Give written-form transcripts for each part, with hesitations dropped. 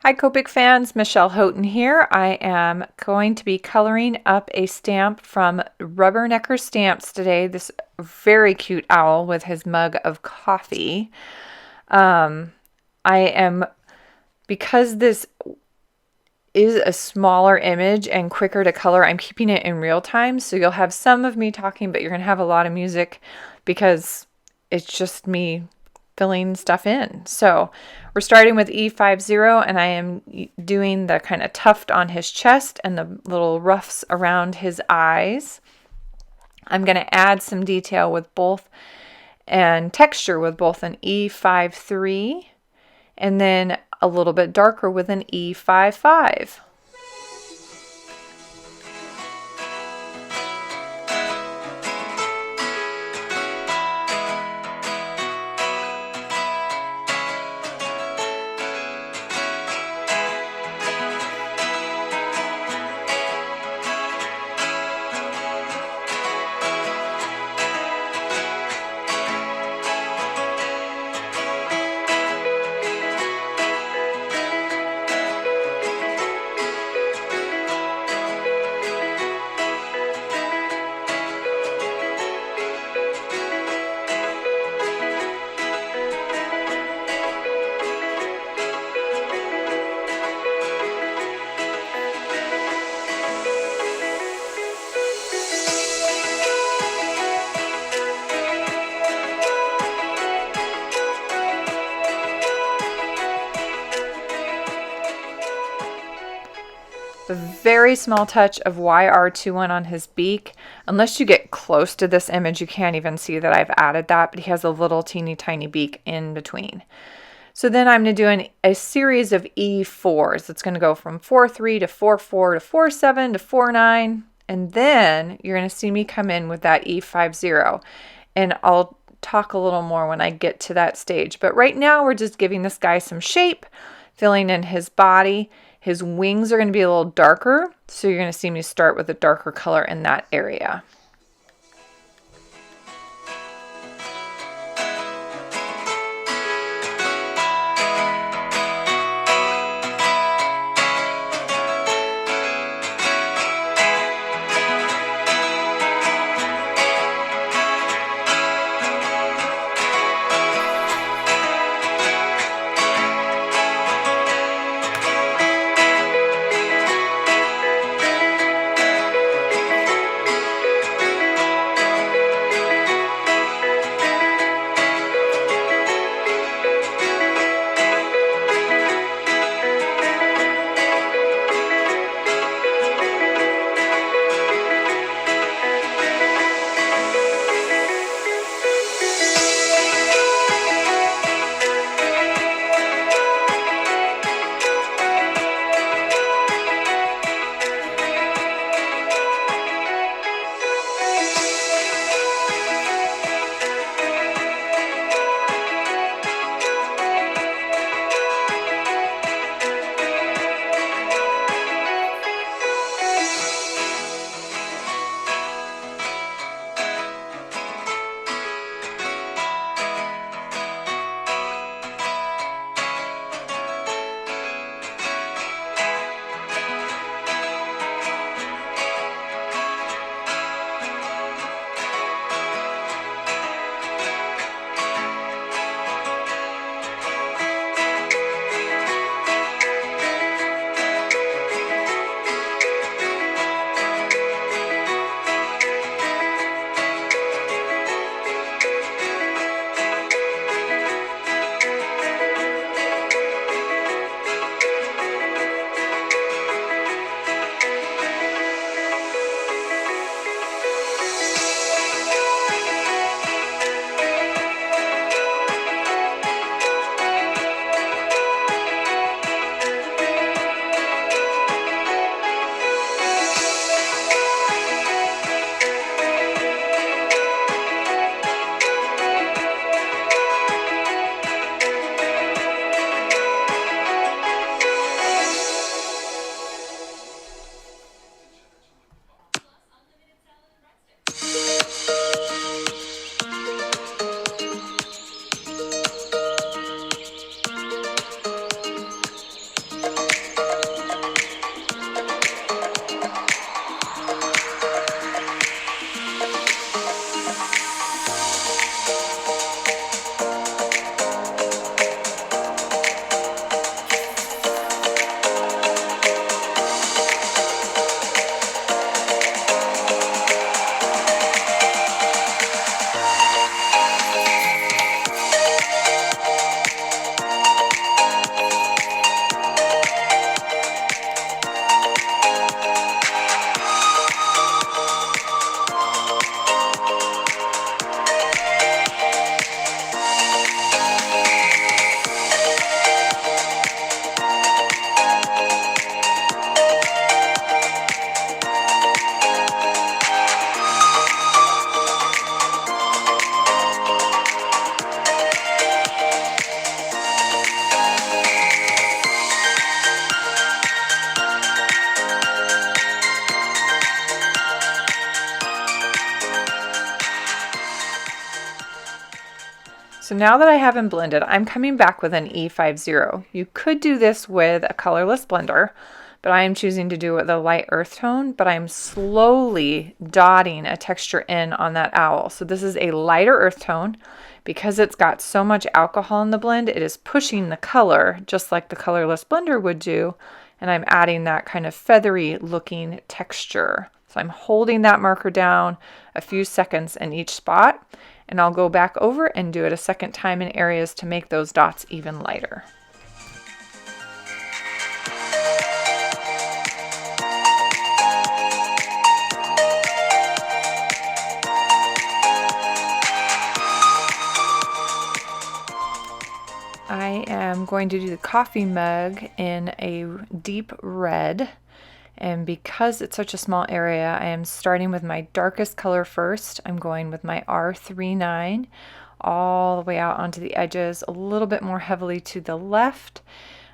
Hi Copic fans, Michelle Houghton here. I am going to be coloring up a stamp from Rubbernecker Stamps today. This very cute owl with his mug of coffee. Because this is a smaller image and quicker to color, I'm keeping it in real time. So you'll have some of me talking, but you're going to have a lot of music because it's just me filling stuff in. So we're starting with E50, and I am doing the kind of tuft on his chest and the little ruffs around his eyes. I'm going to add some detail with both and texture with both an E53 and then a little bit darker with an E55. A very small touch of YR21 on his beak. Unless you get close to this image, you can't even see that I've added that, but he has a little teeny tiny beak in between. So then I'm going to do a series of E4s. It's going to go from 4-3 to 4-4 to 4-7 to 4-9, and then you're going to see me come in with that E50, and I'll talk a little more when I get to that stage. But right now we're just giving this guy some shape, filling in his body. His wings are going to be a little darker, so you're going to see me start with a darker color in that area. So now that I have him blended, I'm coming back with an E50. You could do this with a colorless blender, but I am choosing to do it with a light earth tone, but I'm slowly dotting a texture in on that owl. So this is a lighter earth tone. Because it's got so much alcohol in the blend, it is pushing the color just like the colorless blender would do, and I'm adding that kind of feathery looking texture. So I'm holding that marker down a few seconds in each spot, and I'll go back over and do it a second time in areas to make those dots even lighter. I am going to do the coffee mug in a deep red, and because it's such a small area, I am starting with my darkest color first. I'm going with my R39 all the way out onto the edges, a little bit more heavily to the left.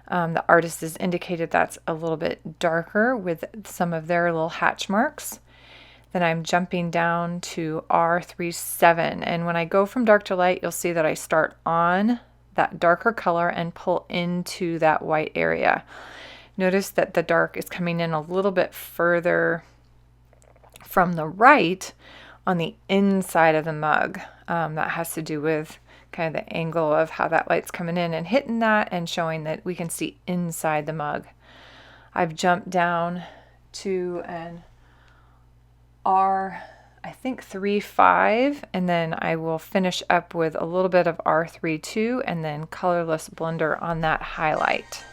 The artist has indicated that's a little bit darker with some of their little hatch marks. Then I'm jumping down to R37, and when I go from dark to light, you'll see that I start on that darker color and pull into that white area. Notice that the dark is coming in a little bit further from the right on the inside of the mug. That has to do with kind of the angle of how that light's coming in and hitting that and showing that we can see inside the mug. I've jumped down to an I think 3.5, and then I will finish up with a little bit of R32 and then colorless blender on that highlight.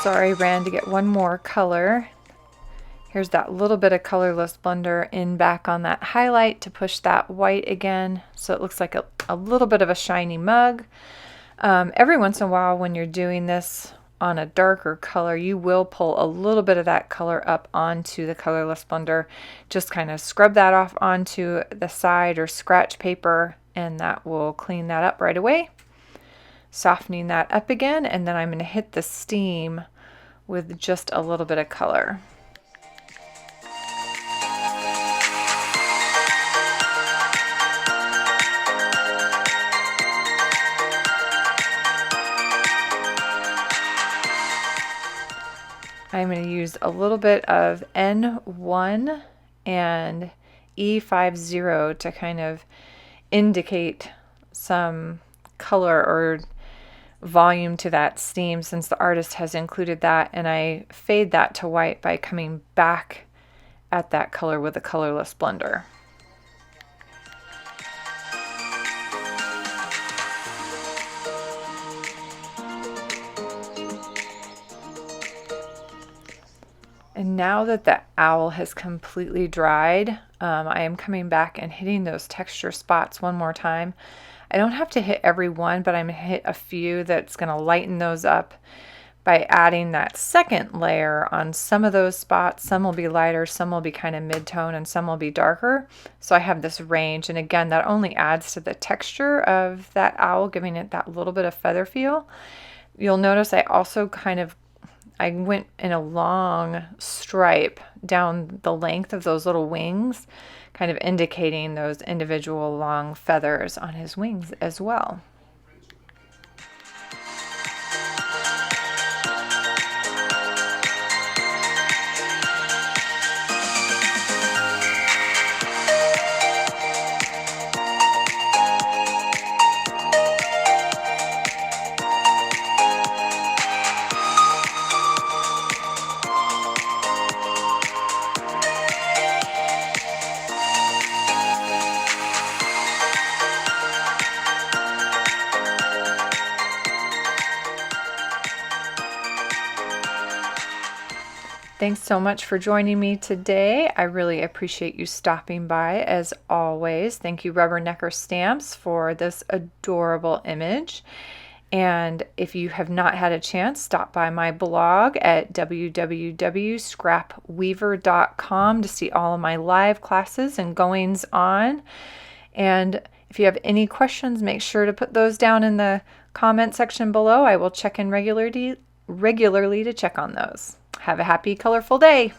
Sorry, ran to get one more color. Here's that little bit of colorless blender in back on that highlight to push that white again, so it looks like a little bit of a shiny mug. Every once in a while when you're doing this on a darker color, you will pull a little bit of that color up onto the colorless blender. Just kind of scrub that off onto the side or scratch paper, and that will clean that up right away. Softening that up again, and then I'm going to hit the steam with just a little bit of color. I'm going to use a little bit of N1 and E50 to kind of indicate some color or volume to that steam, since the artist has included that, and I fade that to white by coming back at that color with a colorless blender. And now that the owl has completely dried, I am coming back and hitting those texture spots one more time. I don't have to hit every one, but I'm going to hit a few that's going to lighten those up by adding that second layer on some of those spots. Some will be lighter, some will be kind of mid-tone, and some will be darker. So I have this range, and again, that only adds to the texture of that owl, giving it that little bit of feather feel. You'll notice I also I went in a long stripe down the length of those little wings, kind of indicating those individual long feathers on his wings as well. Thanks so much for joining me today. I really appreciate you stopping by as always. Thank you, Rubbernecker Stamps, for this adorable image. And if you have not had a chance, stop by my blog at www.scrapweaver.com to see all of my live classes and goings on. And if you have any questions, make sure to put those down in the comment section below. I will check in regularly to check on those. Have a happy, colorful day.